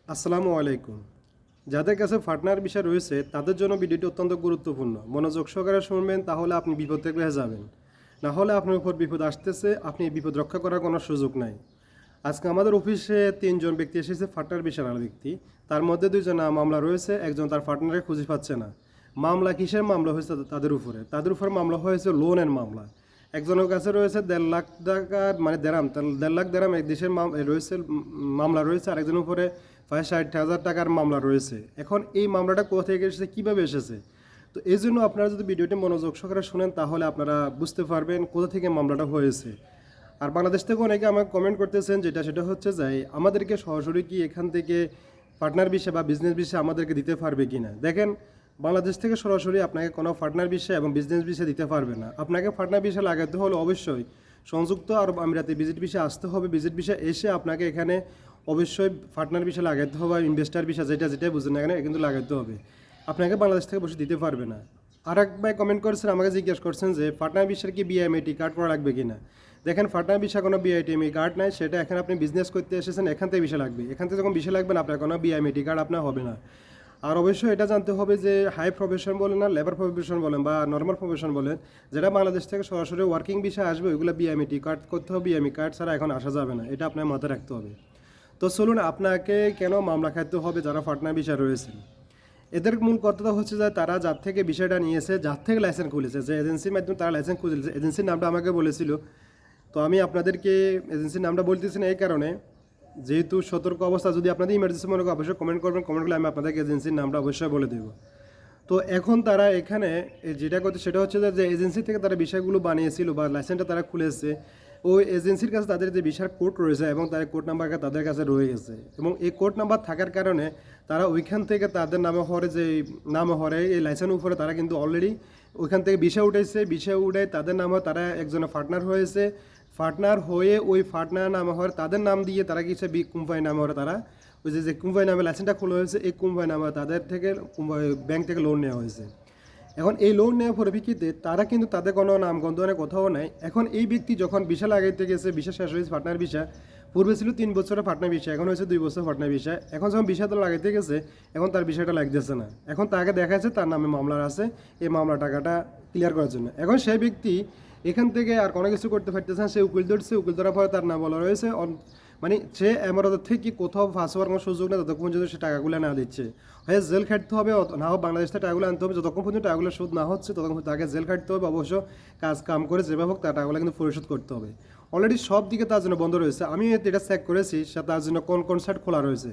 আসসালামু আলাইকুম। যাদের কাছে পার্টনার বিষয় রয়েছে তাদের জন্য ভিডিওটি অত্যন্ত গুরুত্বপূর্ণ। মনোযোগ সহকারে শুনবেন, তাহলে আপনি বিপদ থেকে বেঁচে যাবেন। না হলে আপনার উপর বিপদ আসতেছে, আপনি এই বিপদ রক্ষা করার কোনো সুযোগ নাই। আজকে আমাদের অফিসে ৩ জন ব্যক্তি এসেছে পার্টনার বিষয়ের ব্যক্তি। তার মধ্যে 2জন মামলা রয়েছে, একজন তার পার্টনারকে খুঁজে পাচ্ছে না। মামলা কিসের মামলা হয়েছে তাদের উপরে মামলা হয়েছে লোনের মামলা। একজনের কাছে রয়েছে 1.5 লাখ টাকার মানে দেরাম, 1.5 লাখ দেরাম এক দেশের রয়েছে মামলা রয়েছে, আরেকজনের উপরে 60,000 টাকার মামলা রয়েছে। এখন এই মামলাটা কোথা থেকে এসেছে, কীভাবে এসেছে? তো এই জন্য আপনারা যদি ভিডিওটি মনোযোগ সহকারে শোনেন তাহলে আপনারা বুঝতে পারবেন কোথা থেকে মামলাটা হয়েছে। আর বাংলাদেশ থেকে অনেকে আমাকে কমেন্ট করতেছেন, সেটা হচ্ছে যে আমাদেরকে সরাসরি কি এখান থেকে পার্টনার বিষয় বা বিজনেস বিষয় আমাদেরকে দিতে পারবে কি না। দেখেন, বাংলাদেশ থেকে সরাসরি আপনাকে কোনো পার্টনার বিষয় এবং বিজনেস বিষয় দিতে পারবে না। আপনাকে পার্টনার বিষয় লাগাতে হলে অবশ্যই সংযুক্ত আরব আমিরাতে ভিজিট বিষয় আসতে হবে। ভিজিট বিষয় এসে আপনাকে এখানে অবশ্যই পার্টনার বিষয় লাগাতে হবে, ইনভেস্টার বিষয় যেটা বুঝেন না কেন কিন্তু লাগাতে হবে। আপনাকে বাংলাদেশ থেকে বসে দিতে পারবে না। আর এক ভাই কমেন্ট করছেন, আমাকে জিজ্ঞেস করছেন যে পার্টনার বিষয়ের কি বিআইএমআইটি কার্ড করা লাগবে কিনা। দেখেন, পার্টনার বিষয় কোনো বিআইটিএমই কার্ড নাই, সেটা এখন আপনি বিজনেস করতে এসেছেন, এখান থেকে বিষয় লাগবে। এখান থেকে যখন বিষয় লাগবে না, আপনার কোনো বিআইএমআইটি কার্ড আপনার হবে না। আর অবশ্যই এটা জানতে হবে যে হাই প্রফেশন বলেন না লেবার প্রফেশন বলেন বা নর্মাল প্রফেশন বলেন, যেটা বাংলাদেশ থেকে সরাসরি ওয়ার্কিং বিষয় আসবে, ওইগুলো বিআইএমআইটি কার্ড করতে হবে। বিআইএমআই কার্ড ছাড়া এখন আসা যাবে না, এটা আপনার মাথায় রাখতে হবে। তো চলুন, আপনাকে কেন মামলা খাইতে হবে যারা পার্টনার বিষয় রয়েছেন। এদের মূল কথা হচ্ছে যে তারা যার থেকে বিষয়টা নিয়েছে, যার থেকে লাইসেন্স খুলেছে, যে এজেন্সির মাধ্যমে তারা লাইসেন্স খুলেছে, এজেন্সির নামটা আমাকে বলেছিল। তো আমি আপনাদেরকে এজেন্সির নামটা বলতেছি না এই কারণে, যেহেতু সতর্ক অবস্থা, যদি আপনাদের ইমার্জেন্সি মনে করেন অবশ্যই কমেন্ট করবেন, কমেন্ট করলে আমি আপনাদেরকে এজেন্সির নামটা অবশ্যই বলে দেবো। তো এখন তারা এখানে যেটা করছে সেটা হচ্ছে যে এজেন্সি থেকে তারা বিষয়গুলো বানিয়েছিল বা লাইসেন্সটা তারা খুলেছে, ওই এজেন্সির কাছে তাদের যে ভিসার কোড রয়েছে এবং তাদের কোড নাম্বার তাদের কাছে রয়ে গেছে, এবং এই কোড নাম্বার থাকার কারণে তারা ওইখান থেকে তাদের নামে হরে এই লাইসেন্স উপরে তারা কিন্তু অলরেডি ওইখান থেকে ভিসা উঠেছে। ভিসা উঠে তাদের নামে তারা একজনের পার্টনার হয়েছে। পার্টনার হয়ে ওই পার্টনার নামে হওয়ার তাদের নাম দিয়ে তারা কিছু কোম্পানি নামে হরে তারা ওই যে কোম্পানি নামে লাইসেন্সটা খোলা হয়েছে, এই কোম্পানি নামে তাদের থেকে ব্যাংক থেকে লোন নেওয়া হয়েছে। এখন এই লোন নেওয়ার পরিপ্রেক্ষিতে তারা কিন্তু তাদের কোনো নামগন্ধনের কোথাও নাই। এখন এই ব্যক্তি যখন ভিসা লাগাইতে গেছে, ভিসা শেষ হয়েছে, পার্টনার ভিসা পূর্বে ছিল 3 বছরের পার্টনার ভিসা, এখন হয়েছে 2 বছর পার্টনার ভিসা। এখন যখন ভিসাটা লাগাইতে গেছে, এখন তার বিষয়টা লাগতেছে না। এখন তাকে দেখা যাচ্ছে তার নামে মামলা আছে, এই মামলা টাকাটা ক্লিয়ার করার জন্য। এখন সেই ব্যক্তি এখান থেকে আর কোনো কিছু করতে পারতেছে না, সে উকিল ধরছে। উকিল ধরার পরে তার নাম বলা রয়েছে মানে সে এমারতের থেকে কোথাও ফাঁস হওয়ার কোনো সুযোগ নেই ততক্ষণ পর্যন্ত সে টাকাগুলো না দিচ্ছে। হয় জেল খাটতে হবে, না হোক বাংলাদেশ থেকে টাকাগুলো আনতে হবে। যতক্ষণ পর্যন্ত টাকাগুলো শোধ না হচ্ছে ততক্ষণ তাকে জেল খাটতে হবে। অবশ্য কাম করে যেভাবে হোক তার টাকাগুলো কিন্তু পরিশোধ করতে হবে। অলরেডি সব দিকে তার জন্য বন্ধ রয়েছে। আমি এটা চেক করেছি তার জন্য কোন সাইট খোলা রয়েছে।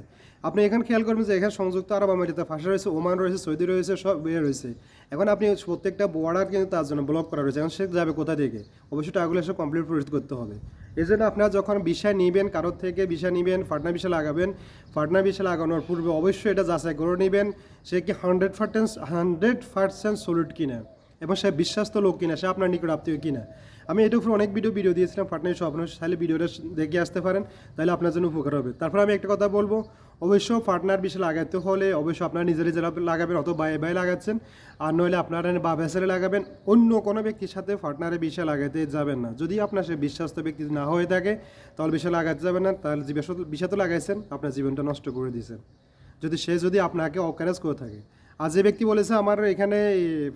আপনি এখানে খেয়াল করবেন যে এখানে সংযুক্ত আরব আমিরাতে ফাঁসা রয়েছে, ওমান রয়েছে, সৌদি রয়েছে, সব রয়েছে। এখন আপনি প্রত্যেকটা বর্ডার কিন্তু তার জন্য ব্লক করা রয়েছে। এখন সে যাবে কোথা থেকে? অবশ্যই টাকাগুলো সব কমপ্লিট পরিশোধ করতে হবে। এই জন্য আপনারা যখন বিষয় নেবেন, কারোর থেকে বিষয় নেবেন, পার্টনার বিষয় লাগাবেন, পার্টনার বিষয় লাগানোর পূর্বে অবশ্যই এটা যাচাই করে নেবেন সে কি 100% সলিড কিনা এবং সে বিশ্বস্ত লোক কিনা, সে আপনার নিকট আত্মীয় কিনা। আমি এটার উপর অনেক ভিডিও দিয়েছিলাম পার্টনার সহ, আপনার চাইলে ভিডিওটা দেখে আসতে পারেন, তাহলে আপনার জন্য উপকার হবে। তারপর আমি একটা কথা বলবো, অবশ্য পার্টনার বিষয় লাগাতে হলে অবশ্যই আপনারা নিজেরা লাগাবেন, অত বাই লাগাচ্ছেন। আর নইলে আপনারা বা ভেসেলে লাগাবেন, অন্য কোনো ব্যক্তির সাথে পার্টনারে বিষয় লাগাতে যাবেন না। যদি আপনার সে বিশ্বাস্ত ব্যক্তি না হয়ে থাকে তাহলে বিষয় লাগাতে যাবেন না। তাহলে যে বিষয় তো লাগাইছেন, আপনার জীবনটা নষ্ট করে দিয়েছেন যদি আপনাকে অকারেজ করে থাকে। আর যে ব্যক্তি বলেছে আমার এখানে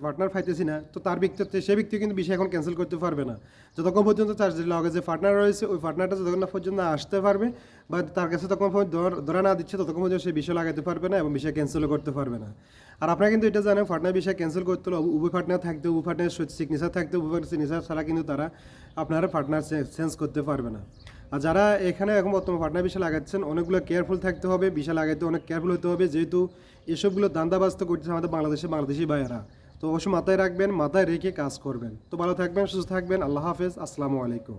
পার্টনার পাইতেছি না, তো তার ব্যক্তি সে ব্যক্তি কিন্তু বিষয় এখন ক্যান্সেল করতে পারবে না যতক্ষণ পর্যন্ত তার লগে যে পার্টনার রয়েছে ওই পার্টনারটা যতক্ষণ না পর্যন্ত আসতে পারবে বা তার কাছে তখন ধরা না দিচ্ছে ততক্ষণ পর্যন্ত সে বিষয় লাগাতে পারবে না এবং বিষয় ক্যান্সেলও করতে পারবে না। আর আপনারা কিন্তু এটা জানেন, পার্টনার বিষয় ক্যান্সেল করতে হলে উভয় পার্টনার থাকতে, উভয় পার্টনার সিগনেচার থাকতে, উভয় পার্টনার সিগনেচার ছাড়া কিন্তু তারা আপনারা পার্টনার চেঞ্জ করতে পারবে না। আর যারা এখানে এখন বর্তমানে পার্টনার বিষয় লাগাচ্ছেন, অনেকগুলো কেয়ারফুল থাকতে হবে, বিষয় লাগাইতে অনেক কেয়ারফুল হতে হবে, যেহেতু এসবগুলো দান্দাবাজ করতেছে আমাদের বাংলাদেশি ভাইয়েরা। তো অবশ্যই মাথায় রাখবেন, মাথায় রেখে কাজ করবেন। তো ভালো থাকবেন, সুস্থ থাকবেন। আল্লাহ হাফেজ, আসসালামু আলাইকুম।